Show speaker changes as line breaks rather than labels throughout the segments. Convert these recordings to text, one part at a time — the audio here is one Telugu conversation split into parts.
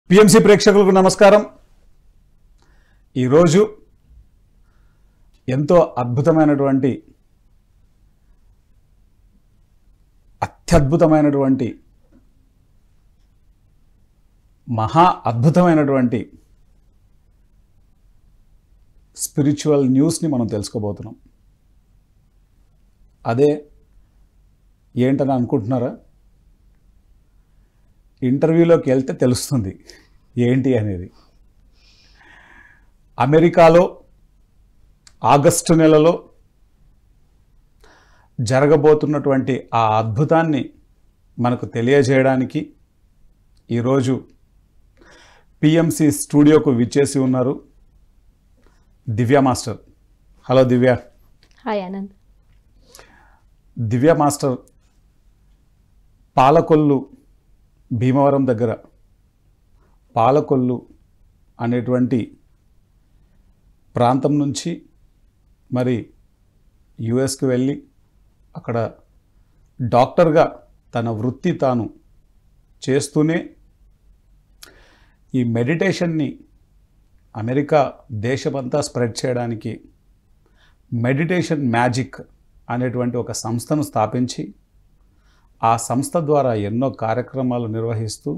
పిఎంసి ప్రేక్షకులకు నమస్కారం. ఈరోజు ఎంతో అద్భుతమైనటువంటి అత్యద్భుతమైనటువంటి మహా అద్భుతమైనటువంటి స్పిరిచువల్ న్యూస్ని మనం తెలుసుకోబోతున్నాం. అదే ఏంటని అనుకుంటున్నారా? ఇంటర్వ్యూలోకి వెళ్తే తెలుస్తుంది ఏంటి అనేది. అమెరికాలో ఆగస్టు నెలలో జరగబోతున్నటువంటి ఆ అద్భుతాన్ని మనకు తెలియజేయడానికి ఈరోజు పిఎంసి స్టూడియోకు విచ్చేసి ఉన్నారు దివ్య మాస్టర్. హలో దివ్య.
హాయ్ ఆనంద్.
దివ్య మాస్టర్ పాలకొల్లు, భీమవరం దగ్గర పాలకొల్లు అనేటువంటి ప్రాంతం నుంచి మరి యుఎస్కి వెళ్ళి అక్కడ డాక్టర్గా తన వృత్తి తాను చేస్తూనే ఈ మెడిటేషన్ని అమెరికా దేశమంతా స్ప్రెడ్ చేయడానికి మెడిటేషన్ మ్యాజిక్ అనేటువంటి ఒక సంస్థను స్థాపించి ఆ సంస్థ ద్వారా ఎన్నో కార్యక్రమాలు నిర్వహిస్తూ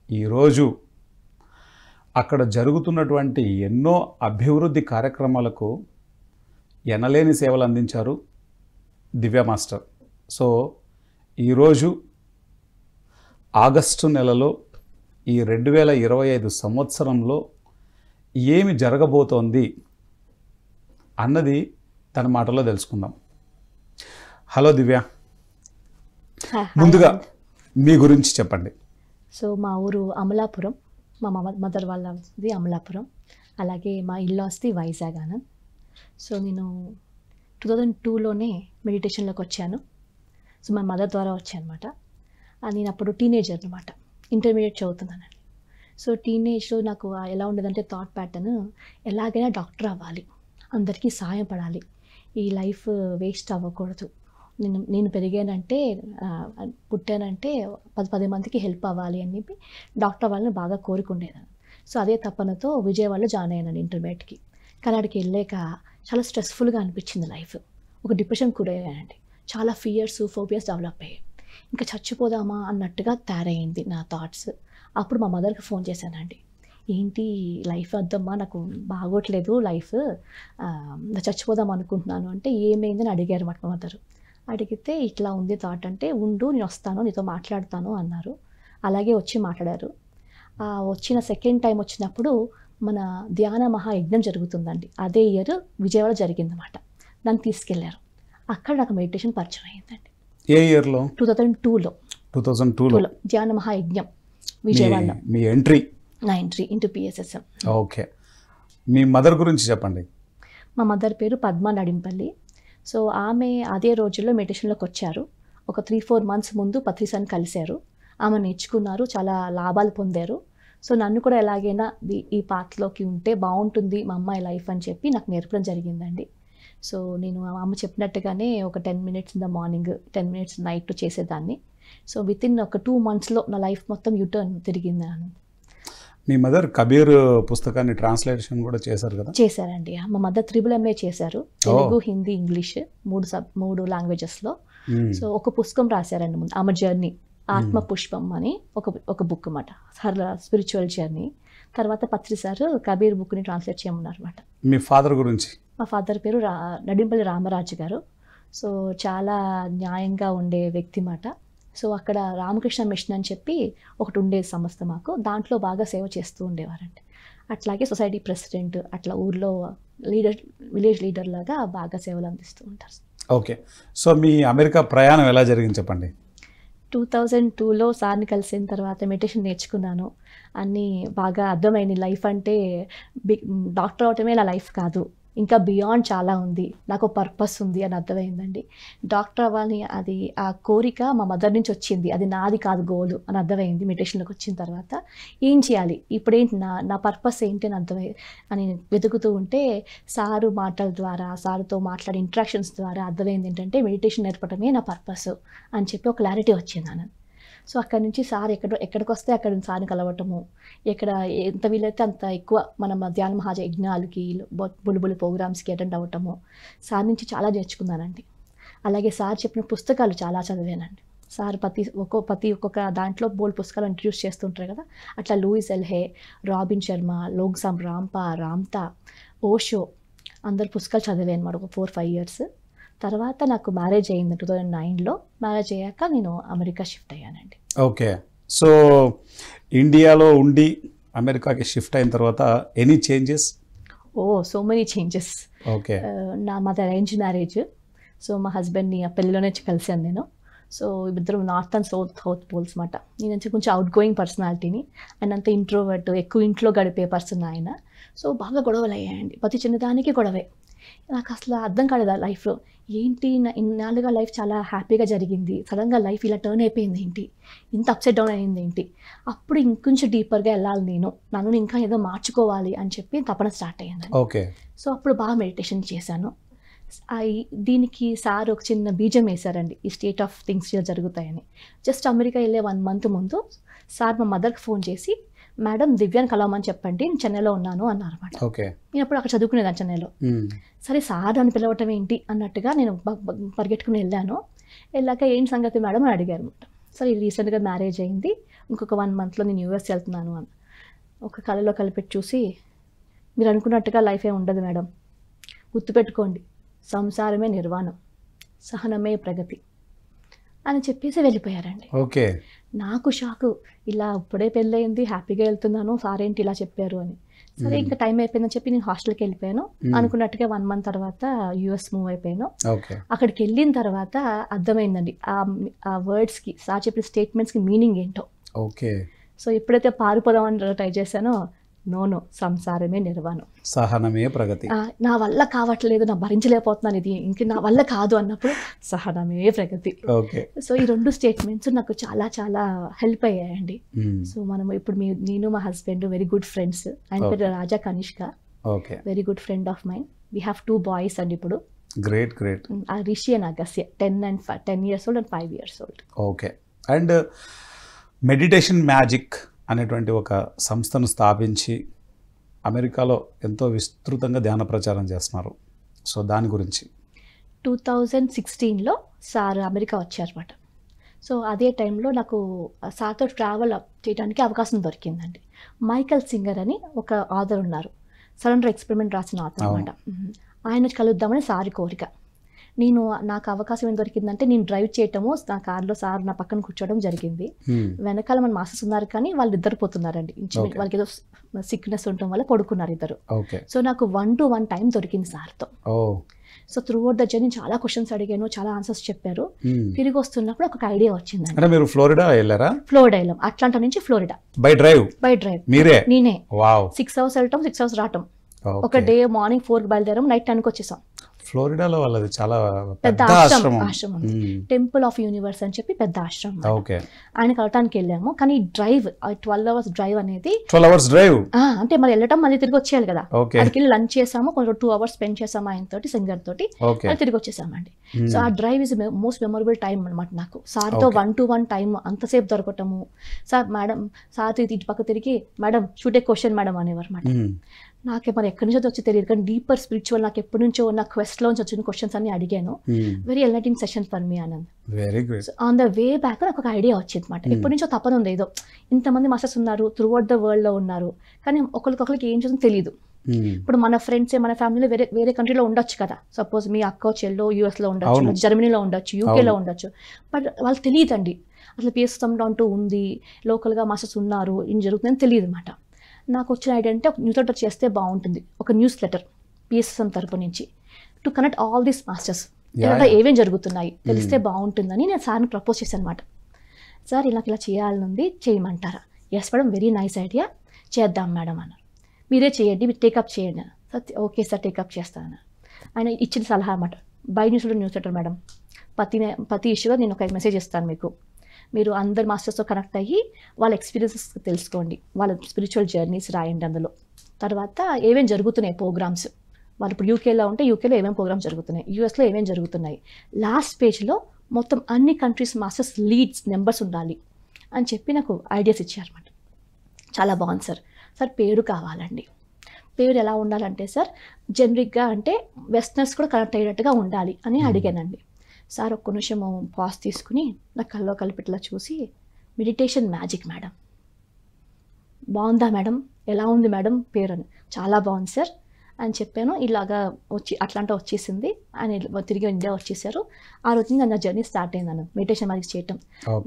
ఈరోజు అక్కడ జరుగుతున్నటువంటి ఎన్నో అభివృద్ధి కార్యక్రమాలకు ఎనలేని సేవలు అందించారు దివ్య మాస్టర్. సో ఈరోజు ఆగస్టు నెలలో ఈ 2025 సంవత్సరంలో ఏమి జరగబోతోంది అన్నది తన మాటలో తెలుసుకుందాం. హలో దివ్య, ముందుగా మీ గురించి చెప్పండి.
సో మా ఊరు అమలాపురం, మా మదర్ వాళ్ళది అమలాపురం, అలాగే మా ఇల్లాస్ది వైజాగ్ ఆనంద్. సో నేను 2002లోనే మెడిటేషన్లోకి వచ్చాను. సో మా మదర్ ద్వారా వచ్చాను అనమాట. నేను అప్పుడు టీనేజర్ అనమాట, ఇంటర్మీడియట్ చదువుతున్నానండి. సో టీనేజ్లో నాకు ఎలా ఉండేదంటే థాట్ ప్యాటర్న్, ఎలాగైనా డాక్టర్ అవ్వాలి, అందరికీ సాయం పడాలి, ఈ లైఫ్ వేస్ట్ అవ్వకూడదు, నేను పెరిగానంటే పుట్టానంటే 10 మందికి హెల్ప్ అవ్వాలి అని చెప్పి డాక్టర్ అవ్వాలని బాగా కోరుకుండేదాన్ని. సో అదే తపనతో విజయవాడలో జాయిన్ అయ్యాను ఇంటర్మీడియట్కి. కానీ అక్కడికి వెళ్ళాక చాలా స్ట్రెస్ఫుల్గా అనిపించింది లైఫ్. ఒక డిప్రెషన్ కూడా అయ్యానండి. చాలా ఫోబియాస్ డెవలప్ అయ్యాయి. ఇంకా చచ్చిపోదామా అన్నట్టుగా తయారయ్యింది నా థాట్స్. అప్పుడు మా మదర్కి ఫోన్ చేశానండి. ఏంటి లైఫ్ వద్దమ్మా, నాకు బాగోట్లేదు లైఫ్, చచ్చిపోదాం అనుకుంటున్నాను అంటే ఏమైందని అడిగారు మా మదర్. అడిగితే ఇట్లా ఉంది థాట్ అంటే, ఉండు నేను వస్తాను, నీతో మాట్లాడతాను అన్నారు. అలాగే వచ్చి మాట్లాడారు. వచ్చిన సెకండ్ టైం వచ్చినప్పుడు మన ధ్యాన మహాయజ్ఞం జరుగుతుందండి. అదే ఇయర్ విజయవాడ జరిగిందన్నమాట. దాన్ని తీసుకెళ్లారు. అక్కడ నాకు మెడిటేషన్ పరిచయం అయ్యిందండి.
ఏ ఇయర్లో?
2002లో ధ్యాన మహాయజ్ఞం విజయవాడలో.
మీ ఎంట్రీ?
నా ఎంట్రీ ఇంటూ పిఎస్ఎస్ఎం.
ఓకే, మీ మదర్ గురించి చెప్పండి.
మా మదర్ పేరు పద్మ నడింపల్లి. సో ఆమె అదే రోజుల్లో మెడిటేషన్లోకి వచ్చారు. ఒక 3-4 మంత్స్ ముందు పత్రిసాన్ని కలిశారు. ఆమె నేర్చుకున్నారు, చాలా లాభాలు పొందారు. సో నన్ను కూడా ఎలాగైనా ఈ పాత్లోకి ఉంటే బాగుంటుంది మా అమ్మాయి లైఫ్ అని చెప్పి నాకు నేర్పడం జరిగిందండి. సో నేను అమ్మ చెప్పినట్టుగానే ఒక 10 minutes in the morning, 10 minutes night చేసేదాన్ని. సో వితిన్ ఒక 2 మంత్స్లో నా లైఫ్ మొత్తం యూటర్న్ తిరిగింది.
మీ మదర్ కబీర్ పుస్తకాన్ని ట్రాన్స్లేషన్ కూడా చేశారు కదా?
చేశారండి. మా మదర్ 3 MA చేశారు, తెలుగు, హిందీ, ఇంగ్లీష్, 3 లాంగ్వేజెస్లో. సో ఒక పుస్తకం రాశారండి ముందు, ఆమె జర్నీ, ఆత్మ పుష్పం అని ఒక బుక్ అన్నమాట, హర్ స్పిరిచువల్ జర్నీ. తర్వాత పత్రి సార్ కబీర్ బుక్ని ట్రాన్స్లేట్ చేయమన్నారు అనమాట.
మీ ఫాదర్ గురించి?
మా ఫాదర్ పేరు నడింపల్లి రామరాజు గారు. సో చాలా న్యాయంగా ఉండే వ్యక్తి మాట. సో అక్కడ రామకృష్ణ మిషన్ అని చెప్పి ఒకటి ఉండే సంస్థ మాకు, దాంట్లో బాగా సేవ చేస్తూ ఉండేవారండి. అట్లాగే సొసైటీ ప్రెసిడెంట్, అట్లా ఊర్లో విలేజ్ లీడర్ లాగా బాగా సేవలు అందిస్తూ ఉంటారు.
ఓకే, సో మీ అమెరికా ప్రయాణం ఎలా జరిగింది చెప్పండి.
2002లో సార్ని కలిసిన తర్వాత మెడిటేషన్ నేర్చుకున్నాను. అన్నీ బాగా అర్థమైంది. లైఫ్ అంటే డాక్టర్ అవటమే నా లైఫ్ కాదు, ఇంకా బియాండ్ చాలా ఉంది, నాకు పర్పస్ ఉంది అని అర్థమైందండి. డాక్టర్ అవ్వాలని అది ఆ కోరిక మా మదర్ నుంచి వచ్చింది, అది నాది కాదు గోల్ అని అర్థమైంది. మెడిటేషన్లోకి వచ్చిన తర్వాత ఏం చేయాలి, ఇప్పుడేంటి నా పర్పస్ ఏంటి అని అని వెతుకుతూ ఉంటే సారు మాటల ద్వారా, సారుతో మాట్లాడే ఇంట్రాక్షన్స్ ద్వారా అర్థమైంది ఏంటంటే మెడిటేషన్ నేర్పడమే నా పర్పస్ అని చెప్పి ఒక క్లారిటీ వచ్చింది. సో అక్కడి నుంచి సార్ ఎక్కడికి వస్తే అక్కడ సార్ని కలవటము, ఎక్కడ ఎంత వీలైతే అంత ఎక్కువ మన మధ్యాహ్న మహాజ యజ్ఞాలకి బులుబులు ప్రోగ్రామ్స్కి అటెండ్ అవ్వటము, సార్ నుంచి చాలా నేర్చుకున్నానండి. అలాగే సార్ చెప్పిన పుస్తకాలు చాలా చదివానండి. సార్ ప్రతి ఒక్కొక్క దాంట్లో బోల్డ్ పుస్తకాలు ఇంట్రడ్యూస్ చేస్తుంటారు కదా, అట్లా Louis ఎల్హే, robin Sharma, లోంగ్సామ్ Rampa, Ramtha, Osho అందరు పుస్తకాలు చదివాను అనమాట ఒక 4-5 years. తర్వాత నాకు మ్యారేజ్ అయింది 2009లో. మ్యారేజ్ అయ్యాక నేను అమెరికా షిఫ్ట్ అయ్యానండి.
ఓకే. సో ఇండియాలో ఉండి అమెరికాకి షిఫ్ట్ అయిన తర్వాత any changes?
So many changes.
Okay.
మాది అరేంజ్ మ్యారేజ్. సో మా హస్బెండ్ని ఆ పెళ్ళిలోనే కలిశాను నేను. సో ఇద్దరు నార్త్ అండ్ సౌత్ పోల్స్ మాట. నేను కొంచెం అవుట్ గోయింగ్ పర్సనాలిటీని, అండ్ అంత ఇంట్రోవర్ట్, ఎక్కువ ఇంట్లో గడిపే పర్సన్ ఆయన. సో బాగా గొడవలు అయ్యాయండి, ప్రతి చిన్నదానికి గొడవే. నాకు అసలు అర్థం కాలేదు లైఫ్లో ఏంటి, ఇన్నాళ్ళుగా లైఫ్ చాలా హ్యాపీగా జరిగింది, సడన్గా లైఫ్ ఇలా టర్న్ అయిపోయింది ఏంటి, ఇంత అప్సెట్ డౌన్ అయింది ఏంటి. అప్పుడు ఇంకొంచెం డీపర్గా వెళ్ళాలి, నన్ను ఇంకా ఏదో మార్చుకోవాలి అని చెప్పి తపన స్టార్ట్ అయ్యింది.
ఓకే.
సో అప్పుడు బాగా మెడిటేషన్ చేశాను. దీనికి సార్ ఒక చిన్న బీజం వేశారండి, ఈ స్టేట్ ఆఫ్ థింగ్స్ ఇలా జరుగుతాయని. జస్ట్ అమెరికా వెళ్ళే 1 month ముందు సార్ మా మదర్కి ఫోన్ చేసి, మేడం దివ్యాన్ని కలవమని చెప్పండి, నేను చెన్నైలో ఉన్నాను అన్నారు అనమాట.
ఓకే.
నేను అప్పుడు అక్కడ చదువుకునేదాన్ని చెన్నైలో. సరే సార్ అని పిలవటం ఏంటి అన్నట్టుగా నేను పరిగెట్టుకుని వెళ్ళాను. వెళ్ళాక ఏంటి సంగతి మేడం అని అడిగారు అనమాట. సరే రీసెంట్గా మ్యారేజ్ అయింది, ఇంకొక 1 monthలో నేను యూఎస్ వెళ్తున్నాను అని. ఒక కళలో కలిపెట్టి చూసి, మీరు అనుకున్నట్టుగా లైఫ్ ఏమి ఉండదు మేడం, గుర్తుపెట్టుకోండి, సంసారమే నిర్వాణం, సహనమే ప్రగతి అని చెప్పేసి వెళ్ళిపోయారండి.
ఓకే.
నాకు షాకు, ఇలా ఇప్పుడే పెళ్ళయింది, హ్యాపీగా వెళ్తున్నాను, సార్ ఏంటి ఇలా చెప్పారు అని. సరే ఇంకా టైం అయిపోయిందని చెప్పి నేను హాస్టల్కి వెళ్ళిపోయాను. అనుకున్నట్టుగా 1 month తర్వాత యూఎస్ మూవ్ అయిపోయాను. అక్కడికి వెళ్ళిన తర్వాత అర్థమైందండి ఆ వర్డ్స్కి, సార్ చెప్పిన స్టేట్మెంట్స్కి మీనింగ్ ఏంటో.
ఓకే.
సో ఎప్పుడైతే పారిపోదామని ట్రై చేశానో, నో సంసారమే నిర్వాణం,
సహనమే ప్రగతి.
నా వల్ల కావట్లేదు, నా భరించలేకపోతున్నాను, ఇది ఇంక నా వల్ల కాదు అన్నప్పుడు సహనమే ప్రగతి.
ఓకే.
సో ఈ 2 స్టేట్మెంట్స్ నాకు చాలా చాలా హెల్ప్ అయ్యాయండి. సో మనం ఇప్పుడు నేను మా హస్బెండ్ వెరీ గుడ్ ఫ్రెండ్స్. ఆయన పేరు Raja Kanishka, very good friend of mine. We have 2 boys అండి ఇప్పుడు.
Great.
Rishi and Agasya, 10 years old and 5 years old.
Okay. And meditation magic అనేటువంటి ఒక సంస్థను స్థాపించి అమెరికాలో ఎంతో విస్తృతంగా ధ్యాన ప్రచారం చేస్తున్నారు. సో దాని గురించి
2016లో సార్ అమెరికా వచ్చారన్నమాట. సో అదే టైంలో నాకు సార్తో ట్రావెల్ చేయడానికి అవకాశం దొరికిందండి. మైకల్ సింగర్ అని ఒక ఆథర్ ఉన్నారు, సరెండర్ ఎక్స్పెరిమెంట్ రాసిన ఆథర్ అనమాట. ఆయన కలుద్దామని సారి కోరిక. నాకు అవకాశం ఏం దొరికిందంటే, నేను డ్రైవ్ చేయటము, నా కార్లో సార్ నా పక్కన కూర్చోవడం జరిగింది. వెనకాల మన మాస్టర్స్ ఉన్నారు, కానీ వాళ్ళు నిద్రపోతున్నారండి. వాళ్ళకి ఏదో సిక్నెస్ ఉండటం వల్ల పడుకున్నారు ఇద్దరు. సో నాకు 1-to-1 టైం దొరికింది సార్తో. సో త్రూఅవుట్ ద జర్నీ చాలా క్వశ్చన్స్ అడిగాను, చాలా ఆన్సర్స్ చెప్పారు. తిరిగి వస్తున్నప్పుడు ఒక ఐడియా వచ్చిందండి.
మీరు ఫ్లోరిడా వెళ్ళారా?
ఫ్లోరిడా వెళ్ళాం, అట్లాంటా నుంచి ఫ్లోరిడా.
బై డ్రైవ్ మీరే?
నేనే. 6 hours వెళ్ళటం, 6 hours రావటం. ఒక డే మార్నింగ్ 4కి బయలుదేరాం, నైట్ 10కి వచ్చేసాం.
ఫ్లోరిడాలో వాళ్ళది చాలా
పెద్ద ఆశ్రమం, టెంపుల్ ఆఫ్ యూనివర్స్ అని చెప్పి పెద్ద ఆశ్రమం. ఆయన కలవటానికి వెళ్ళాము, కానీ డ్రైవ్ 12 hours డ్రైవ్ అనేది
12 hours డ్రైవ్ అంటే
మరి వెళ్ళటం మళ్ళీ తిరిగి వచ్చేయాలి కదా. అక్కడికి వెళ్ళి లంచ్ చేసాము, కొంచెం 2 hours స్పెండ్ చేసాము ఆయన తోటి, సింగర్ తోటి, తిరిగి వచ్చేసామండి. సో ఆ drive is most memorable time అనమాట నాకు. సార్తో 1-to-1 టైం అంతసేపు దొరకటము. సార్ మేడం, సార్ ఇటు పక్క తిరిగి మేడం షూట్ ఏ క్వశ్చన్ మేడం అనేవారు అనమాట. నాకే మరి ఎక్కడి నుంచో వచ్చి తెలియదు, కానీ డీపర్ స్పిరిచువల్, నాకు ఎప్పటి నుంచో నా క్వెస్ట్లోంచి వచ్చిన క్వశ్చన్స్ అన్ని అడిగాను. Very enlightening session for me Anand. On the way back నాకు ఒక ఐడియా వచ్చింది అనమాట. ఎప్పటి నుంచో తప్పన ఉంది, ఏదో ఇంతమంది మాస్టర్స్ ఉన్నారు, త్రూఅవుట్ ద వరల్డ్ లో ఉన్నారు, కానీ ఒకరికొకరికి ఏం చేస్తుందో తెలియదు. ఇప్పుడు మన ఫ్రెండ్స్ మన ఫ్యామిలీలో వేరే కంట్రీలో ఉండొచ్చు కదా, సపోజ్ మీ అక్క చెల్లో యూఎస్లో ఉండొచ్చు, జర్మనీలో ఉండొచ్చు, యూకేలో ఉండొచ్చు, బట్ వాళ్ళకి తెలియదండి అసలు పిఎస్ఎం అంటూ ఉంది, లోకల్గా మాస్టర్స్ ఉన్నారు, ఏం జరుగుతుందని తెలియదు అనమాట. నాకు వచ్చిన ఐడియా అంటే ఒక న్యూస్ లెటర్ చేస్తే బాగుంటుంది, ఒక న్యూస్ లెటర్ పిఎస్ఎం తరపు నుంచి, to connect all these masters, ఏమేం జరుగుతున్నాయి తెలిస్తే బాగుంటుందని నేను సార్ని ప్రపోజ్ చేశాను అనమాట. సార్ ఇలా చేయాలనుంది, చేయమంటారా? Yes madam, very nice idea, చేద్దాం మేడం అన్నారు. మీరే చేయండి, మీరు టేకప్ చేయండి. ఓకే సార్, టేకప్ చేస్తాను. ఆయన ఇచ్చిన సలహా అన్నమాట, బై న్యూస్ లెటర్ మేడం, ప్రతి ఇష్యూగా నేను ఒక మెసేజ్ ఇస్తాను మీకు, మీరు అందరు మాస్టర్స్తో కనెక్ట్ అయ్యి వాళ్ళ ఎక్స్పీరియన్సెస్ తెలుసుకోండి, వాళ్ళ స్పిరిచువల్ జర్నీస్ రాయండి అందులో. తర్వాత ఏమేమి జరుగుతున్నాయి ప్రోగ్రామ్స్, వాళ్ళు ఇప్పుడు యూకేలో ఉంటే యూకేలో ఏమేమి ప్రోగ్రామ్స్ జరుగుతున్నాయి, యూఎస్లో ఏమేమి జరుగుతున్నాయి, లాస్ట్ పేజ్లో మొత్తం అన్ని కంట్రీస్ మాస్టర్స్ లీడ్స్ నెంబర్స్ ఉండాలి, అని చెప్పి నాకు ఐడియాస్ ఇచ్చారన్నమాట. చాలా బాగుంది సార్. సార్ పేరు కావాలండి. పేరు ఎలా ఉండాలంటే సార్ జనరిక్గా అంటే వెస్టర్నర్స్ కూడా కనెక్ట్ అయ్యేటట్టుగా ఉండాలి అని అడిగానండి. సార్ ఒక్క నిమిషం పాజ్ తీసుకుని నా కల్లో కలిపిట్లా చూసి మెడిటేషన్ మ్యాజిక్ మేడం, బాగుందా మేడం, ఎలా ఉంది మేడం పేరు అని. చాలా బాగుంది సార్ అని చెప్పాను. ఇలాగా అట్లాంటా వచ్చేసింది అని తిరిగి ఇండియా వచ్చేసారు. ఆ రోజు నా జర్నీ స్టార్ట్ అయింది మెడిటేషన్ మ్యాజిక్ చేయటం.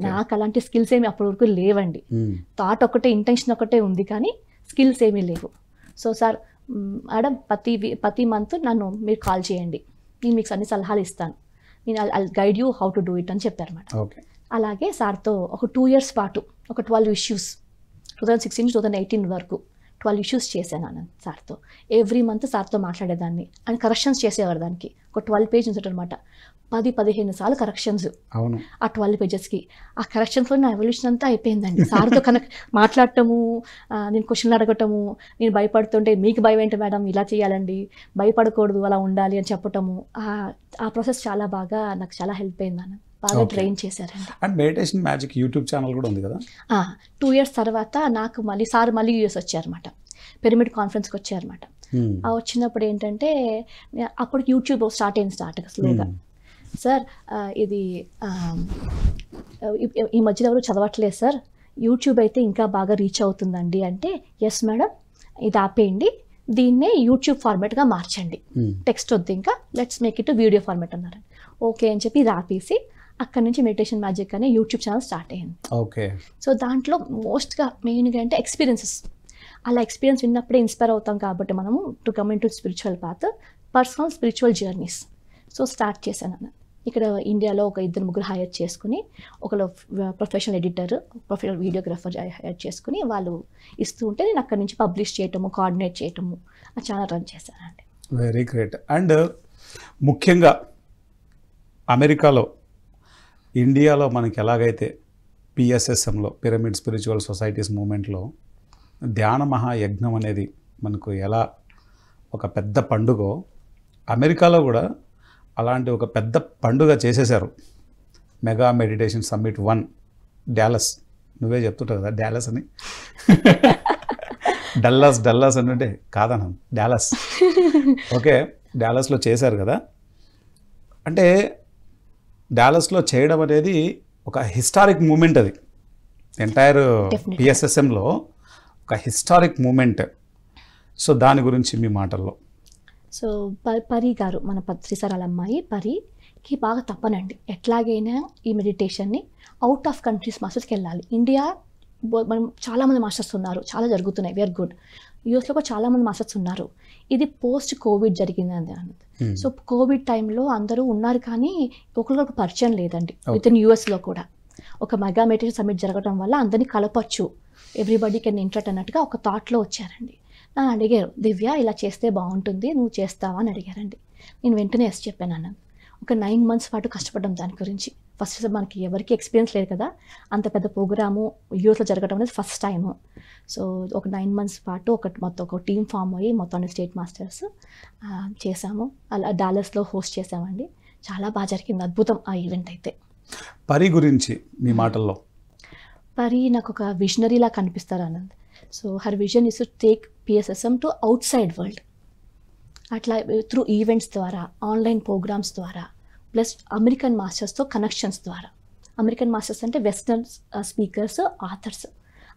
నాకు అలాంటి స్కిల్స్ ఏమి అప్పటి వరకు లేవండి. థాట్ ఒకటే, ఇంటెన్షన్ ఒకటే ఉంది, కానీ స్కిల్స్ ఏమీ లేవు. సో సార్ మేడం ప్రతి మంత్ నన్ను మీరు కాల్ చేయండి, నేను మీకు అన్ని సలహాలు ఇస్తాను, నేను I guide you how to do it అని చెప్పారు మేడం. అలాగే సార్తో ఒక 2 years పాటు ఒక 12 issues 2016 to 2018 వరకు 12 issues చేశాను నేను సార్తో. ఎవ్రీ మంత్ సార్తో మాట్లాడేదాన్ని అండ్ కరెక్షన్స్ చేసేవారు. దానికి ఒక 12 pages అనమాట. 10-15 సార్లు కరెక్షన్స్ ఆ 12 pagesకి. ఆ కరెక్షన్స్లో నా ఎవల్యూషన్ అంతా అయిపోయిందండి. సార్తో మాట్లాడటము, నేను క్వశ్చన్లు అడగటము, నేను భయపడుతుంటే మీకు భయం ఏంటి మేడం, ఇలా చేయాలండి, భయపడకూడదు, అలా ఉండాలి అని చెప్పటము. ఆ ప్రాసెస్ చాలా బాగా నాకు చాలా హెల్ప్ అయింది అన్న. బాగా ట్రైన్ చేశారండి.
And meditation magic YouTube channel కూడా ఉంది కదా.
2 years తర్వాత నాకు మళ్ళీ యూఎస్ వచ్చారన్నమాట. పిరమిడ్ కాన్ఫరెన్స్కి వచ్చారన్నమాట. వచ్చినప్పుడు ఏంటంటే అప్పుడు యూట్యూబ్ స్టార్ట్ స్లోగా. సార్ ఇది ఈ మధ్యలో ఎవరు చదవట్లేదు సార్, యూట్యూబ్ అయితే ఇంకా బాగా రీచ్ అవుతుందండి అంటే, ఎస్ మేడం ఇది ఆపేయండి, దీన్నే యూట్యూబ్ ఫార్మాట్గా మార్చండి, టెక్స్ట్ వద్దు ఇంకా, let's make it video format అన్నారు. ఓకే అని చెప్పి ఇది ఆపేసి అక్కడ నుంచి మెడిటేషన్ మ్యాజిక్ అనే యూట్యూబ్ ఛానల్ స్టార్ట్ అయ్యింది.
ఓకే.
సో దాంట్లో మోస్ట్గా మెయిన్గా అంటే ఎక్స్పీరియన్సెస్. అలా ఎక్స్పీరియన్స్ విన్నప్పుడే ఇన్స్పైర్ అవుతాం కాబట్టి మనము to come in to spiritual path, personal spiritual journeys. So start చేశాను. ఇక్కడ ఇండియాలో ఒక 2-3 హైర్ చేసుకుని, ఒకళ్ళు professional editor, professional videographer hire చేసుకుని వాళ్ళు ఇస్తూ ఉంటే నేను అక్కడి నుంచి పబ్లిష్ చేయటము, కోఆర్డినేట్ చేయటము, ఆ ఛానల్ రన్ చేశానండి.
Very great. అండ్ ముఖ్యంగా అమెరికాలో, ఇండియాలో మనకి ఎలాగైతే పిఎస్ఎస్ఎంలో, పిరమిడ్ స్పిరిచువల్ సొసైటీస్ మూమెంట్లో ధ్యాన మహాయజ్ఞం అనేది మనకు ఎలా ఒక పెద్ద పండుగో, అమెరికాలో కూడా అలాంటి ఒక పెద్ద పండుగ చేసేశారు. Mega meditation summit 1 Dallas. నువ్వే చెప్తుంటావు కదా డాలస్ అని. డల్లాస్ అని అంటే కాదన్నా, డాలస్. ఓకే, డాలస్లో చేశారు కదా. అంటే డాలస్లో చేయడం అనేది ఒక హిస్టారిక్ మూమెంట్. అది ఎంటైర్ పిఎస్ఎస్ఎంలో ఒక హిస్టారిక్ మూమెంట్. సో దాని గురించి మీ మాటల్లో.
సో పరి గారు, మన శ్రీసారాల అమ్మాయి పరికి బాగా తప్పనండి, ఎట్లాగైనా ఈ మెడిటేషన్ని అవుట్ ఆఫ్ కంట్రీస్ మాస్టర్స్కి వెళ్ళాలి. ఇండియా మనం చాలామంది మాస్టర్స్ ఉన్నారు, చాలా జరుగుతున్నాయి, వేర్ గుడ్. యూఎస్లో కూడా చాలామంది మాస్టర్స్ ఉన్నారు. ఇది పోస్ట్ కోవిడ్ జరిగింది అన్నది. సో కోవిడ్ టైంలో అందరూ ఉన్నారు, కానీ ఒకరికి పరిచయం లేదండి. విత్ ఇన్ యూఎస్లో కూడా ఒక మెగా మెడిటేషన్ సమ్మిట్ జరగడం వల్ల అందరినీ కలపచ్చు, ఎవ్రీబడి కెన్ ఇంట్రెట్ అన్నట్టుగా ఒక థాట్లో వచ్చారండి. నన్ను అడిగారు, దివ్య ఇలా చేస్తే బాగుంటుంది, నువ్వు చేస్తావా అని అడిగారండి. నేను వెంటనే ఎస్ చెప్పాను అన్నాను. ఒక 9 months పాటు కష్టపడ్డాం దాని గురించి. ఫస్ట్ మనకి ఎవరికి ఎక్స్పీరియన్స్ లేదు కదా, అంత పెద్ద ప్రోగ్రాము యూఎస్లో జరగడం అనేది ఫస్ట్ టైము. సో ఒక 9 months పాటు మొత్తం ఒక టీమ్ ఫామ్ అయ్యి మొత్తం స్టేట్ మాస్టర్స్ చేసాము. అలా డాలస్లో హోస్ట్ చేసామండి. చాలా బాగా జరిగింది, అద్భుతం ఆ ఈవెంట్ అయితే.
పరి గురించి మీ మాటల్లో.
పరి నాకు ఒక విజనరీలా కనిపిస్తారు Anand. So her vision is to take PSSM to out side world. అట్లా త్రూ ఈవెంట్స్ ద్వారా, ఆన్లైన్ ప్రోగ్రామ్స్ ద్వారా, ప్లస్ అమెరికన్ మాస్టర్స్తో కనెక్షన్స్ ద్వారా. అమెరికన్ మాస్టర్స్ అంటే వెస్టర్న్ స్పీకర్స్, ఆథర్స్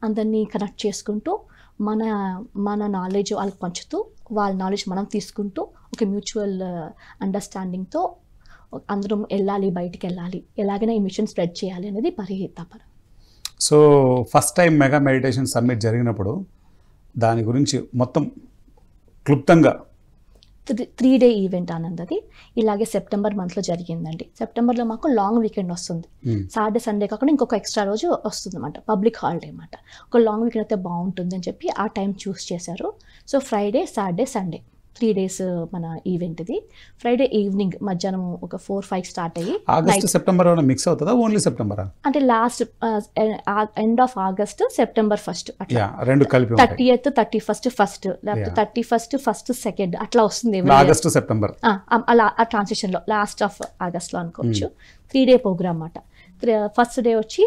అందరినీ కనెక్ట్ చేసుకుంటూ మన నాలెడ్జ్ వాళ్ళకి పంచుతూ, వాళ్ళ నాలెడ్జ్ మనం తీసుకుంటూ ఒక మ్యూచువల్ అండర్స్టాండింగ్తో అందరం వెళ్ళాలి, బయటికి వెళ్ళాలి, ఎలాగైనా ఈ మిషన్ స్ప్రెడ్ చేయాలి అనేది పరి తపన.
So first time mega meditation summit జరిగినప్పుడు దాని గురించి మొత్తం క్లుప్తంగా
3-day ఈవెంట్ ఆనంద్. అది ఇలాగే సెప్టెంబర్ మంత్లో జరిగిందండి. సెప్టెంబర్లో మాకు లాంగ్ వీకెండ్ వస్తుంది. సాటర్డే సండే కాకుండా ఇంకొక ఎక్స్ట్రా రోజు వస్తుంది అన్నమాట, పబ్లిక్ హాలిడే అన్నమాట. ఒక లాంగ్ వీకెండ్ అయితే బాగుంటుంది అని చెప్పి ఆ టైం చూస్ చేశారు. So Friday, Saturday, Sunday 3 days మన ఈవెంట్ ఇది. ఫ్రైడే ఈవినింగ్ మధ్యాహ్నం ఒక 4-5 స్టార్ట్ అయ్యి
ఆగస్ట్ సెప్టెంబర్ మిక్స్ అవుతుందా, ఓన్లీ సెప్టెంబర్
అంటే last end of August, September 1st అట్లా,
రెండు కలిపి
30th, 31st ఫస్ట్, లేకపోతే 31st ఫస్ట్ సెకండ్ అట్లా వస్తుంది
ఆగస్ట్ సెప్టెంబర్.
అలా ఆ ట్రాన్సిషన్లో లాస్ట్ ఆఫ్ ఆగస్ట్లో అనుకోవచ్చు. 3-day ప్రోగ్రామ్ అన్నమాట. ఫస్ట్ డే వచ్చి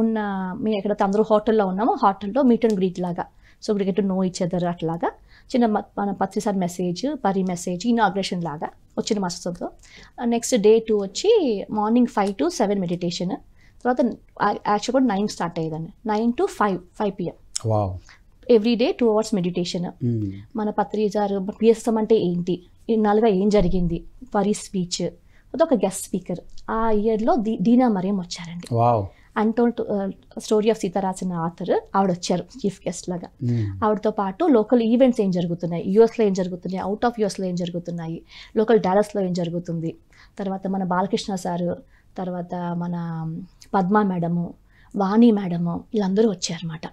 ఉన్న మేము ఎక్కడైతే అందరూ హోటల్లో ఉన్నామో హాటల్లో మీట్ అండ్ గ్రీట్ లాగా, so get to know each other అట్లాగా చిన్న మన పత్రిసారి మెసేజ్ పరి మెసేజ్ ఇనాగ్రేషన్ లాగా వచ్చిన మాస్టర్స్తో. నెక్స్ట్ డే 2 వచ్చి మార్నింగ్ 5 to 7 మెడిటేషన్, తర్వాత యాక్చువల్ కూడా 9 స్టార్ట్ అయ్యేదాన్ని, 9 to 5 PM every day 2 hours meditation. మన పత్రిసారు పిఎస్ఎం అంటే ఏంటి, ఇన్నాళ్ళుగా ఏం జరిగింది, పరి స్పీచ్, ఒక గెస్ట్ స్పీకర్ ఆ ఇయర్లో దీనా మరియం వచ్చారండి. అన్టోల్డ్ స్టోరీ ఆఫ్ సీత రాసిన ఆథర్ ఆవిడ వచ్చారు చీఫ్ గెస్ట్ లాగా. ఆవిడతో పాటు లోకల్ ఈవెంట్స్ ఏం జరుగుతున్నాయి, యూఎస్లో ఏం జరుగుతున్నాయి, అవుట్ ఆఫ్ యూఎస్లో ఏం జరుగుతున్నాయి, లోకల్ డాలస్లో ఏం జరుగుతుంది, తర్వాత మన బాలకృష్ణ సారు, తర్వాత మన పద్మా మేడము, వాణి మేడము, వీళ్ళందరూ వచ్చారన్నమాట.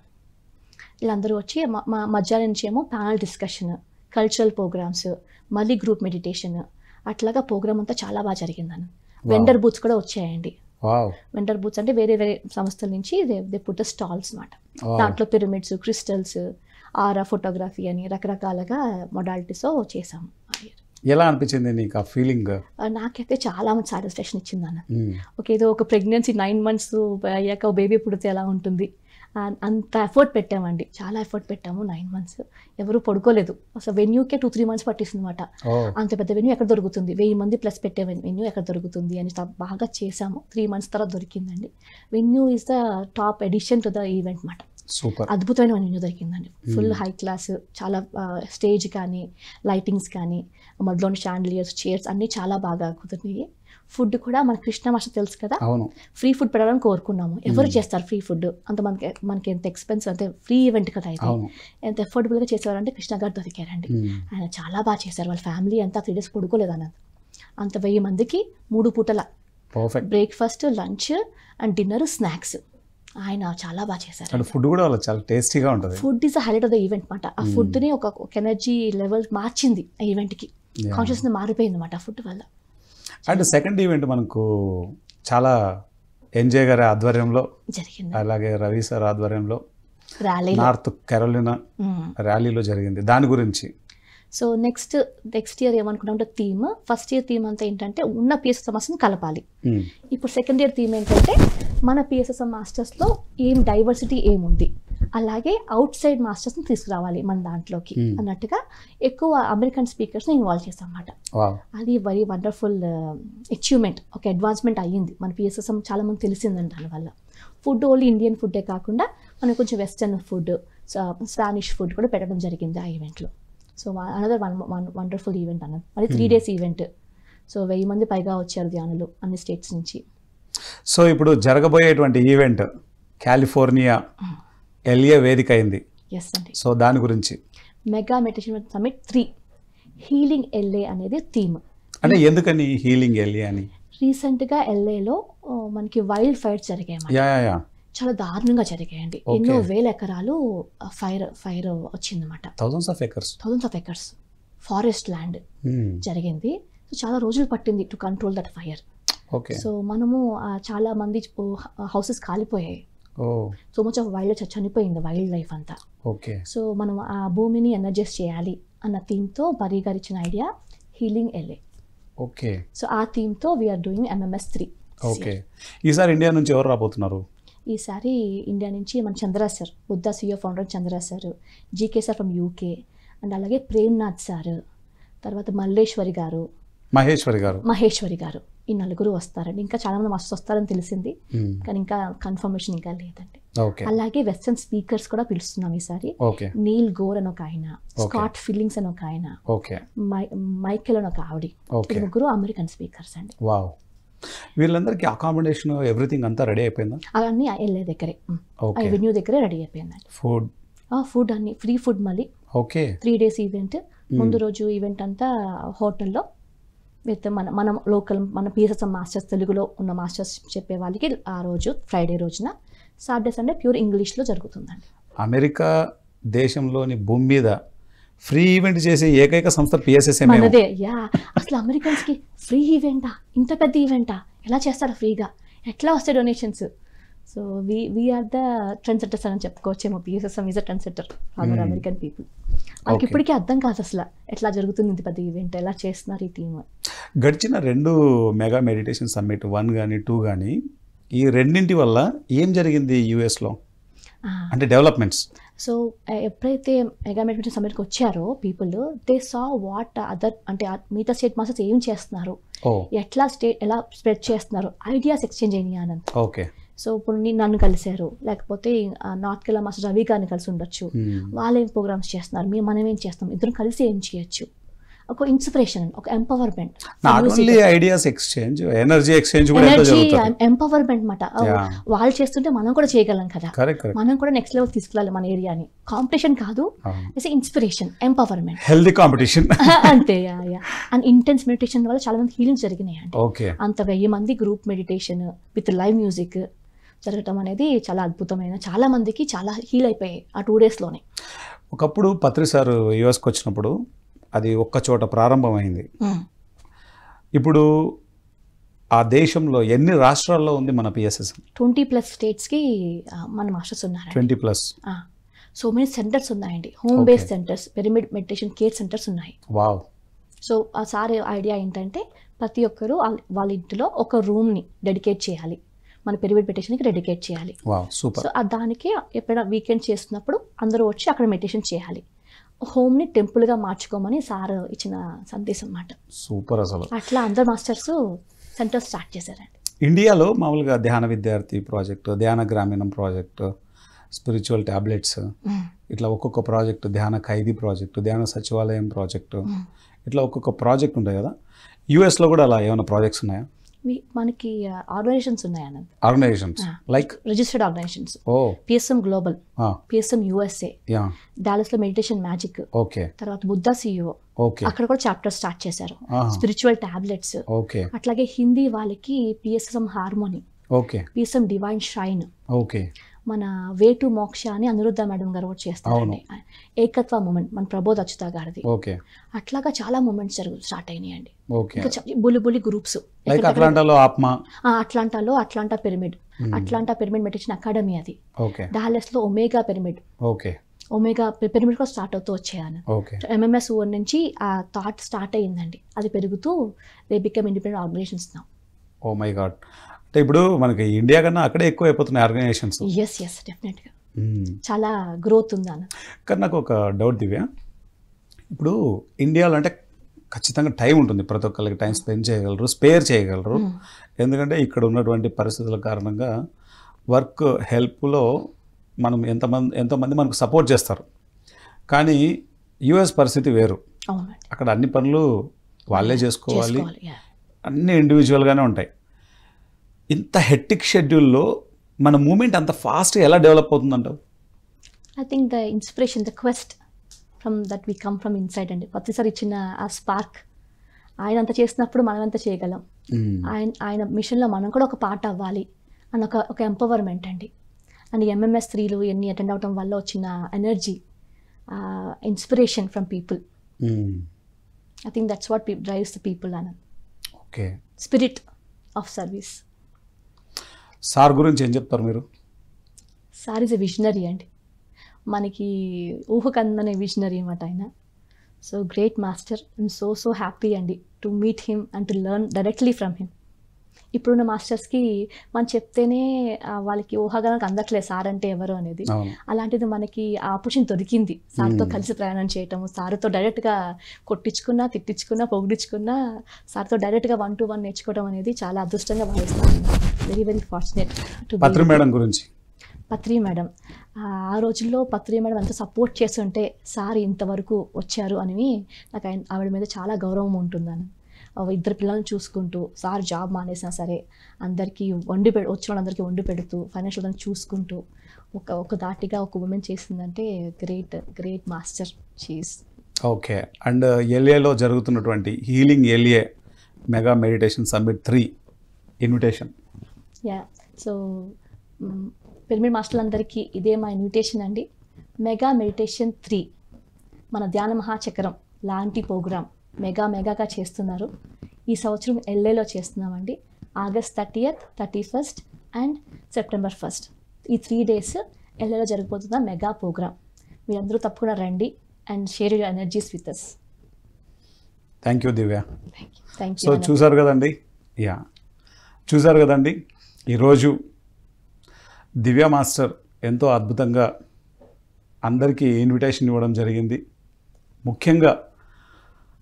వీళ్ళందరూ వచ్చి మా మధ్యాహ్నం నుంచి ఏమో ప్యానల్ డిస్కషన్, కల్చరల్ ప్రోగ్రామ్స్, మళ్ళీ గ్రూప్ మెడిటేషన్, అట్లాగా ప్రోగ్రామ్ అంతా చాలా బాగా జరిగిందని. వెండర్ బూత్స్ కూడా వచ్చాయండి. వెండర్ బూత్స్ అంటే వేరే వేరే సంస్థల నుంచి దే పుట్ ద స్టాల్స్ అన్నమాట. దాంట్లో పిరమిడ్స్, క్రిస్టల్స్, ఆరా ఫోటోగ్రఫీ అని రకరకాలుగా మొడాలిటీస్తో చేసాము.
ఎలా అనిపించింది నీకు ఆ ఫీలింగ్?
నాకైతే చాలా మంచి సాటిస్ఫాక్షన్ ఇచ్చింది అన్న. ఏదో ఒక ప్రెగ్నెన్సీ 9 months అయ్యాక బేబీ పుడితే ఎలా ఉంటుంది, అంత ఎఫర్ట్ పెట్టామండి, చాలా ఎఫర్ట్ పెట్టాము. 9 months ఎవరు పడుకోలేదు అసలు. వెన్యూకే 2-3 months పట్టిస్తుంది అనమాట. అంత పెద్ద వెన్యూ ఎక్కడ దొరుకుతుంది, 1000 మంది ప్లస్ పెట్టే వెన్యూ ఎక్కడ దొరుకుతుంది అని బాగా చేసాము. 3 months తర్వాత దొరికిందండి. Venue is the top edition to the event మాట. అద్భుతమైన వెన్యూ దొరికిందండి. ఫుల్ హై క్లాస్, చాలా స్టేజ్ కానీ లైటింగ్స్ కానీ మధ్యలోని షాండ్లియర్స్, చైర్స్ అన్నీ చాలా బాగా కుదిరినాయి. ఫుడ్ కూడా మన కృష్ణ మాస్టర్ తెలుసు కదా, ఫ్రీ ఫుడ్ పెట్టాలని కోరుకున్నాము. ఎవరు చేస్తారు ఫ్రీ ఫుడ్, అంత మనకి ఎంత ఎక్స్పెన్సివ్, అంటే ఫ్రీ ఈవెంట్ కదా అయితే, ఎంత అఫోర్డబుల్గా చేసేవారంటే కృష్ణ గారు దొరికారండి. ఆయన చాలా బాగా చేశారు. వాళ్ళ ఫ్యామిలీ అంతా 3 days పడుకోలేదు అన్నది. అంత 1000 మందికి 3 పూటల breakfast, lunch and dinner, snacks ఆయన చాలా బాగా చేశారు.
ఫుడ్ కూడా చాలా టేస్టీగా ఉంటుంది.
Food is highlight of the event మాట. ఆ ఫుడ్ని ఒక ఎనర్జీ లెవెల్ మార్చింది ఆ ఈవెంట్కి. కాన్షియస్నెస్ మారిపోయింది అన్నమాట ఫుడ్ వల్ల.
అండ్ సెకండ్ ఈవెంట్ మనకు చాలా ఎన్జే గారి ఆధ్వర్యంలో జరిగింది, అలాగే రవి సార్ ఆధ్వర్యంలో నార్త్ కెరోలినా ర్యాలీలో జరిగింది. దాని గురించి
సో నెక్స్ట్ ఇయర్ ఏమనుకున్నాం థీమ్, ఫస్ట్ ఇయర్ థీమ్ అంతా ఏంటంటే ఉన్న పిఎస్ఎస్ మాస్టర్స్ని కలపాలి. ఇప్పుడు సెకండ్ ఇయర్ థీమ్ ఏంటంటే మన పిఎస్ఎస్ మాస్టర్స్లో ఏం డైవర్సిటీ ఏముంది, అలాగే అవుట్ సైడ్ మాస్టర్స్ని తీసుకురావాలి మన దాంట్లోకి అన్నట్టుగా ఎక్కువ అమెరికన్ స్పీకర్స్ని ఇన్వాల్వ్ చేస్తాం అన్నమాట. అది వెరీ వండర్ఫుల్ అచీవ్మెంట్, ఒక అడ్వాన్స్మెంట్ అయ్యింది మన పిఎస్ఎస్. చాలా మంది తెలిసిందండి దానివల్ల. ఫుడ్ ఓన్లీ ఇండియన్ ఫుడ్డే కాకుండా మనకు కొంచెం వెస్టర్న్ ఫుడ్, స్పానిష్ ఫుడ్ కూడా పెట్టడం జరిగింది ఆ ఈవెంట్లో. సో అనదర్ వండర్ఫుల్ ఈవెంట్ అన్నది. అది 3 days ఈవెంట్. సో 1000 మంది పైగా వచ్చారు ధ్యానులు అన్ని స్టేట్స్ నుంచి.
సో ఇప్పుడు జరగబోయేటువంటి ఈవెంట్ కాలిఫోర్నియా ఎల్ఏ వేదిక అయింది.
ఎస్ అండి.
సో దాని గురించి
mega meditation summit 3 healing LA అనేది థీమ్.
అంటే ఎందుకని హీలింగ్ ఎల్ఏ అని?
రీసెంట్గా ఎల్ఏలో మనకి వైల్డ్ ఫైర్స్ జరిగాయి, చాలా దారుణంగా జరిగాయండి. ఎన్నో వేల ఎకరాలు ఫైర్ వచ్చిందన్నమాట.
Thousands of acres forest
land జరిగింది. సో చాలా రోజులు పట్టింది to control that fire. So మనము చాలా మంది హౌసెస్ కాలిపోయాయి. సో మచ్ ఆఫ్ వైల్డ్ చనిపోయింది వైల్డ్ లైఫ్ అంతా. సో మనం ఆ భూమిని ఎనర్జైజ్ చేయాలి అన్న థీమ్తో పరి గారు ఇచ్చిన ఐడియా హీలింగ్ ఎల్ఏ. సో ఆ థీమ్తో వీఆర్ డూయింగ్ MMS 3.
ఈసారి ఇండియా నుంచి ఎవరు రాబోతున్నారు?
ఈసారి ఇండియా నుంచి మన Chandra sir, Buddha CEO founder Chandra sir, GK sir from UK, and అలాగే ప్రేమ్నాథ్ సార్, తర్వాత మహేశ్వరి గారు, ఈ 4 వస్తారండి. ఇంకా చాలా మంది మాస్టర్స్ వస్తారని తెలిసింది, కానీ ఇంకా కన్ఫర్మేషన్ ఇంకా లేదండి. అలాగే వెస్టర్న్ స్పీకర్స్ కూడా పిలుస్తున్నాం ఈసారి. నీల్ గోర్ అని ఒక ఆయన, స్కాట్ ఫిల్లింగ్స్ అని ఒక ఆయన, మైకెల్ అని ఒక ఆవిడ, 3 అమెరికన్ స్పీకర్స్ అండి.
వీళ్ళందరికీ అకామిడేషన్ ఎవ్రీథింగ్ అంతా రెడీ అయిపోయిందా?
అవన్నీ వెళ్ళే దగ్గరే, వెన్యూ దగ్గరే రెడీ అయిపోయిందండి. ఫుడ్ అన్ని ఫ్రీ ఫుడ్. మళ్ళీ 3 days ఈవెంట్. ముందు రోజు ఈవెంట్ అంతా హోటల్లో విత్ మన లోకల్ మన పిఎస్ఎస్ మాస్టర్స్, తెలుగులో ఉన్న మాస్టర్స్ చెప్పే వాళ్ళకి ఆ రోజు ఫ్రైడే రోజున, సాటర్డే సండే ప్యూర్ ఇంగ్లీష్లో జరుగుతుందండి.
అమెరికా దేశంలోని భూమి మీద ఫ్రీ ఈవెంట్ చేసే ఏకైక సంస్థ పిఎస్ఎస్
మనదే. అసలు అమెరికన్స్కి ఫ్రీ ఈవెంటా, ఇంత పెద్ద ఈవెంటా, ఎలా చేస్తారా ఫ్రీగా, ఎట్లా వస్తాయి donations? So we are the trend setters అని చెప్పుకోవచ్చేమో. PSSM is a trend setter for American people. వాళ్ళకి ఇప్పటికీ అర్థం కాదు అసలు ఎట్లా జరుగుతుంది ఇంత పెద్ద ఈవెంట్, ఎలా చేస్తున్నారు ఈ టీమ్.
గడిచిన 2 మెగా మెడిటేషన్ సమ్మిట్ 1 కానీ 2 కానీ ఈ రెండింటి వల్ల ఏం జరిగింది యూఎస్లో అంటే డెవలప్మెంట్స్?
సో ఎప్పుడైతే మెగా మెడిటేషన్ సమ్మిట్కి వచ్చారో people they saw what other అంటే మిగతా స్టేట్ మాస్టర్స్ ఏం చేస్తున్నారు, ఎట్లా ఎలా స్ప్రెడ్ చేస్తున్నారు, ఐడియాస్ ఎక్స్చేంజ్ అయినాయి ఆనంద్.
ఓకే.
సో ఇప్పుడు నన్ను కలిశారు, లేకపోతే నార్త్ కేరళ మాస్టర్ రవి గారిని కలిసి ఉండొచ్చు, వాళ్ళు ఏం ప్రోగ్రామ్స్ చేస్తున్నారు, మనం ఏం చేస్తాం, ఇద్దరం కలిసి ఏం చేయొచ్చు. ఒక ఇన్స్పిరేషన్, ఒక empowerment,
not only ideas exchange, energy exchange కూడా
ఎనర్జీ ఎంపవర్మెంట్ మాట. వాళ్ళు చేస్తుంటే మనం కూడా చేయగలం కదా, మనం కూడా నెక్స్ట్ లెవెల్ తీసుకెళ్ళాలి మన ఏరియాని. కాంపిటీషన్ కాదు, it's inspiration, empowerment,
healthy competition
అంతే. అండ్ ఇంటెన్స్ మెడిటేషన్ వల్ల చాలా మంది హీలింగ్స్ జరిగినాయి అండి.
ఓకే.
అంత 1000 మంది group meditation with live music జరగటం అనేది చాలా అద్భుతమైన, చాలా మందికి చాలా హీల్ అయిపోయాయి ఆ 2 డేస్లోనే.
ఒకప్పుడు పత్రి సార్ యూఎస్కి వచ్చినప్పుడు అది ఒక్క చోట ప్రారంభమైంది. ఇప్పుడు ఆ దేశంలో ఎన్ని రాష్ట్రాల్లో ఉంది మన పిఎస్ఎస్ఎం?
20+ స్టేట్స్కి మన మాస్టర్స్ ఉన్నారు.
20+.
సో మెనీ సెంటర్స్ ఉన్నాయండి, home based centres, pyramid meditation care centres ఉన్నాయి.
వావ్.
సో ఆ సార్ ఐడియా ఏంటంటే ప్రతి ఒక్కరు వాళ్ళ ఇంటిలో ఒక రూమ్ని డెడికేట్ చేయాలి, మన పిరమిడ్ మెడిటేషన్కి డెడికేట్ చేయాలి.
Wow, super.
సో దానికి ఎప్పుడైనా వీకెండ్ చేస్తున్నప్పుడు అందరూ వచ్చి అక్కడ మెడిటేషన్ చేయాలి, హోమ్ని టెంపుల్గా మార్చుకోమని సార్ ఇచ్చిన సందేశం అన్నమాట.
సూపర్. అసలు
అట్లా అందరు మాస్టర్స్ సెంటర్ స్టార్ట్ చేశారండి.
ఇండియాలో మామూలుగా ధ్యాన విద్యార్థి ప్రాజెక్టు, ధ్యాన గ్రామీణం ప్రాజెక్టు, స్పిరిచువల్ ట్యాబ్లెట్స్, ఇట్లా ఒక్కొక్క ప్రాజెక్టు, ధ్యాన ఖైదీ ప్రాజెక్టు, ధ్యాన సచివాలయం ప్రాజెక్టు, ఇట్లా ఒక్కొక్క ప్రాజెక్ట్ ఉంటాయి కదా. యూఎస్లో కూడా అలా ఏమైనా ప్రాజెక్ట్స్ ఉన్నాయా?
మనకి ఆర్గనైజేషన్స్ ఉన్నాయి Anant.
Organisations like
registered organisations.
Oh.
PSM global, PSM USA, Dallas లో మెడిటేషన్ మ్యాజిక్,
ఓకే.
తర్వాత బుద్ధా సిఇఓ,
ఓకే,
అక్కడ కూడా చాప్టర్ స్టార్ట్ చేశారు. Spiritual tablets,
okay.
అట్లాగే హిందీ వాళ్ళకి PSM harmony,
okay,
PSM divine shine,
okay.
మన వే టు మోక్ష అని అనిరుద్ధ మేడం గారు కూడా చేస్తారండి. ఏకత్వ మూమెంట్ మన ప్రబోధ్ అచ్యుత గారిది.
ఓకే.
అట్లాగా చాలా మూమెంట్స్ స్టార్ట్ అయినాయండి.
ఓకే.
ఇంకా బులి గ్రూప్స్,
లైక్ అట్లాంటాలో ఆత్మ,
అట్లాంటాలో Atlanta pyramid, Atlanta pyramid meditation academy అది.
ఓకే.
డాలస్ లో Omega pyramid,
okay,
Omega pyramid కూడా స్టార్ట్ అవుతూ వచ్చాయని.
ఓకే.
ఎంఎంఎస్ నుంచి ఆ థాట్ స్టార్ట్ అయ్యిందండి, అది పెరుగుతూ they become independent organisations now.
Oh my god. అంటే ఇప్పుడు మనకి ఇండియా కన్నా అక్కడే ఎక్కువ అయిపోతున్నాయి ఆర్గనైజేషన్స్.
ఎస్ డెఫినెట్గా చాలా గ్రోత్ ఉంది అన్న.
కానీ నాకు ఒక డౌట్ దివ్య, ఇప్పుడు ఇండియాలో అంటే ఖచ్చితంగా టైం ఉంటుంది, ప్రతి ఒక్కరికి టైం స్పేర్ చేయగలరు. ఎందుకంటే ఇక్కడ ఉన్నటువంటి పరిస్థితుల కారణంగా వర్క్ హెల్ప్లో మనం ఎంతోమంది మనకు సపోర్ట్ చేస్తారు. కానీ యుఎస్ పరిస్థితి వేరు. అక్కడ అన్ని పనులు వాళ్ళే చేసుకోవాలి, అన్ని ఇండివిజువల్గానే ఉంటాయి. ఇంత హెక్టిక్ షెడ్యూల్లో మన మూమెంట్ అంత ఫాస్ట్గా ఎలా డెవలప్ అవుతుందంటావు?
I think the inspiration, the quest from that we come from inside అండి. ప్రతిసారి ఇచ్చిన ఆ స్పార్క్, ఆయన అంత చేసినప్పుడు మనం ఎంత చేయగలం, ఆయన మిషన్లో మనం కూడా ఒక పార్ట్ అవ్వాలి అని ఒక ఎంపవర్మెంట్ అండి. అండ్ ఎంఎంఎస్ 3లు ఎన్ని అటెండ్ అవడం వల్ల వచ్చిన energy, inspiration from people. I think that's what drives the people అన్న.
Okay.
Spirit of service.
Sir గురించి ఏం చెప్తారు మీరు?
సార్ ఈజ్ ఎ విజనరీ అండి, మనకి ఊహకందనే విజనరీ అన్నమాట ఆయన. So great master. I'm so happy అండి to meet him and to learn directly from him. ఇప్పుడున్న మాస్టర్స్కి మనం చెప్తేనే వాళ్ళకి ఊహాగానానికి అందట్లేదు సార్ అంటే ఎవరు అనేది. అలాంటిది మనకి ఆ ఆపర్చునిటీ దొరికింది సార్తో కలిసి ప్రయాణం చేయటము, సార్తో డైరెక్ట్గా కొట్టించుకున్నా, తిట్టించుకున్నా, పొగిడించుకున్నా, సార్తో డైరెక్ట్గా 1-to-1 నేర్చుకోవడం అనేది చాలా అదృష్టంగా భావిస్తాను. Very fortunate.
పత్రి మేడం గురించి.
పత్రి మేడం, ఆ రోజుల్లో పత్రి మేడం ఎంత సపోర్ట్ చేస్తుంటే సార్ ఇంతవరకు వచ్చారు అని నాకు ఆవిడ మీద చాలా గౌరవం ఉంటుందని. 2 పిల్లల్ని చూసుకుంటూ, సార్ జాబ్ మానేసినా సరే అందరికీ వచ్చిన వాళ్ళందరికీ వండి పెడుతూ, ఫైనాన్షియల్ చూసుకుంటూ ఒక దాటిగా ఒక ఉమెన్ చేసిందంటే great master she's.
Okay. And ఎల్ఏలో జరుగుతున్నటువంటి healing LA mega meditation summit 3 invitation.
So pyramid మాస్టర్లందరికీ ఇదే మా ఇన్విటేషన్ అండి. మెగా మెడిటేషన్ 3 మన ధ్యాన మహాచక్రం లాంటి ప్రోగ్రామ్ మెగాగా చేస్తున్నారు. ఈ సంవత్సరం ఎల్ఏలో చేస్తున్నామండి. August 30th, 31st and September 1st ఈ 3 days ఎల్ఏలో జరిగిపోతున్న మెగా ప్రోగ్రామ్. మీరందరూ తప్పకుండా రండి and share your energies with us.
Thank you Divya.
Thank you.
So చూసారు కదండి, ఈరోజు దివ్య మాస్టర్ ఎంతో అద్భుతంగా అందరికీ ఇన్విటేషన్ ఇవ్వడం జరిగింది. ముఖ్యంగా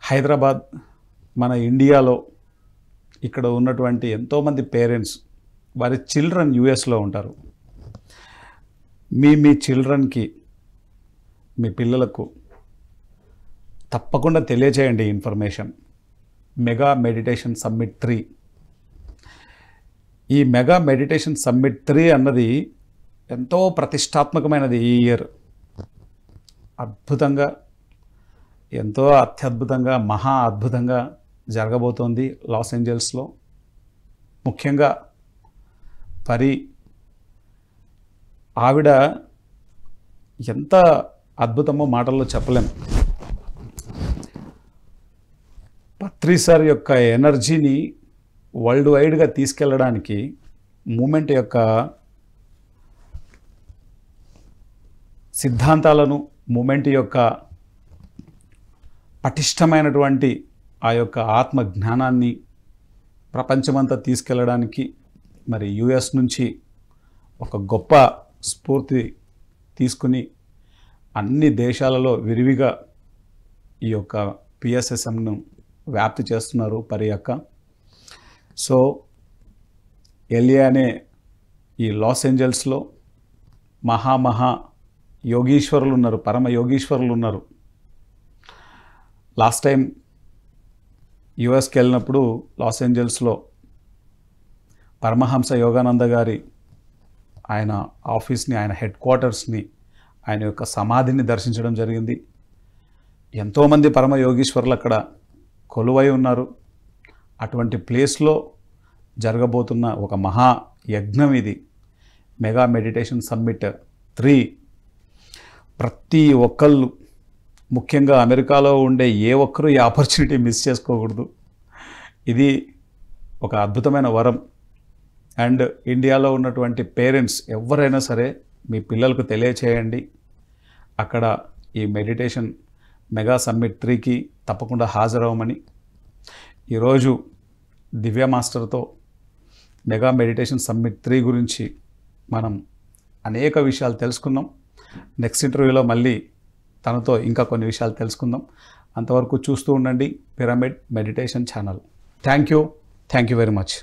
హైదరాబాద్, మన ఇండియాలో ఇక్కడ ఉన్నటువంటి ఎంతోమంది పేరెంట్స్ వారి చిల్డ్రన్ యూఎస్లో ఉంటారు. మీ చిల్డ్రన్కి, మీ పిల్లలకు తప్పకుండా తెలియచేయండి ఇన్ఫర్మేషన్. Mega meditation summit 3. ఈ మెగా మెడిటేషన్ సమ్మిట్ 3 అన్నది ఎంతో ప్రతిష్టాత్మకమైనది. ఈ ఇయర్ అద్భుతంగా, ఎంతో అత్యద్భుతంగా, మహా అద్భుతంగా జరగబోతోంది లాస్ ఏంజల్స్లో. ముఖ్యంగా ఆవిడ ఎంత అద్భుతమో మాటల్లో చెప్పలేం. పత్రి సార్ యొక్క ఎనర్జీని వరల్డ్ వైడ్గా తీసుకెళ్ళడానికి, మూమెంట్ యొక్క సిద్ధాంతాలను, మూమెంట్ యొక్క పటిష్టమైనటువంటి ఆ యొక్క ఆత్మ జ్ఞానాన్ని ప్రపంచమంతా తీసుకెళ్ళడానికి మరి యుఎస్ నుంచి ఒక గొప్ప స్ఫూర్తి తీసుకుని అన్ని దేశాలలో విరివిగా ఈ యొక్క పిఎస్ఎస్ఎంను వ్యాప్తి చేస్తున్నారు అక్క. సో ఎల్ఏ అనే ఈ లాస్ ఏంజల్స్లో మహా యోగీశ్వరులు ఉన్నారు, పరమ యోగీశ్వరులు ఉన్నారు. లాస్ట్ టైం యుఎస్కి వెళ్ళినప్పుడు లాస్ ఏంజల్స్లో పరమహంస యోగానంద గారి ఆయన ఆఫీస్ని, ఆయన హెడ్ క్వార్టర్స్ని, ఆయన యొక్క సమాధిని దర్శించడం జరిగింది. ఎంతోమంది పరమ యోగీశ్వరులు అక్కడ కొలువై ఉన్నారు. అటువంటి ప్లేస్లో జరగబోతున్న ఒక మహా యజ్ఞం ఇది, మెగా మెడిటేషన్ సమ్మిట్ 3. ప్రతి ఒక్కళ్ళు, ముఖ్యంగా అమెరికాలో ఉండే ఏ ఒక్కరూ ఈ ఆపర్చునిటీ మిస్ చేసుకోకూడదు. ఇది ఒక అద్భుతమైన వరం. అండ్ ఇండియాలో ఉన్నటువంటి పేరెంట్స్ ఎవరైనా సరే మీ పిల్లలకు తెలియచేయండి. అక్కడ ఈ మెడిటేషన్ మెగా సమ్మిట్ 3కి తప్పకుండా హాజరవ్వమని. ఈరోజు దివ్య మాస్టర్తో మెగా మెడిటేషన్ సమ్మిట్ 3 గురించి మనం అనేక విషయాలు తెలుసుకున్నాం. నెక్స్ట్ ఇంటర్వ్యూలో మళ్ళీ తనతో ఇంకా కొన్ని విషయాలు తెలుసుకుందాం. అంతవరకు చూస్తూ ఉండండి pyramid meditation channel. Thank you very much.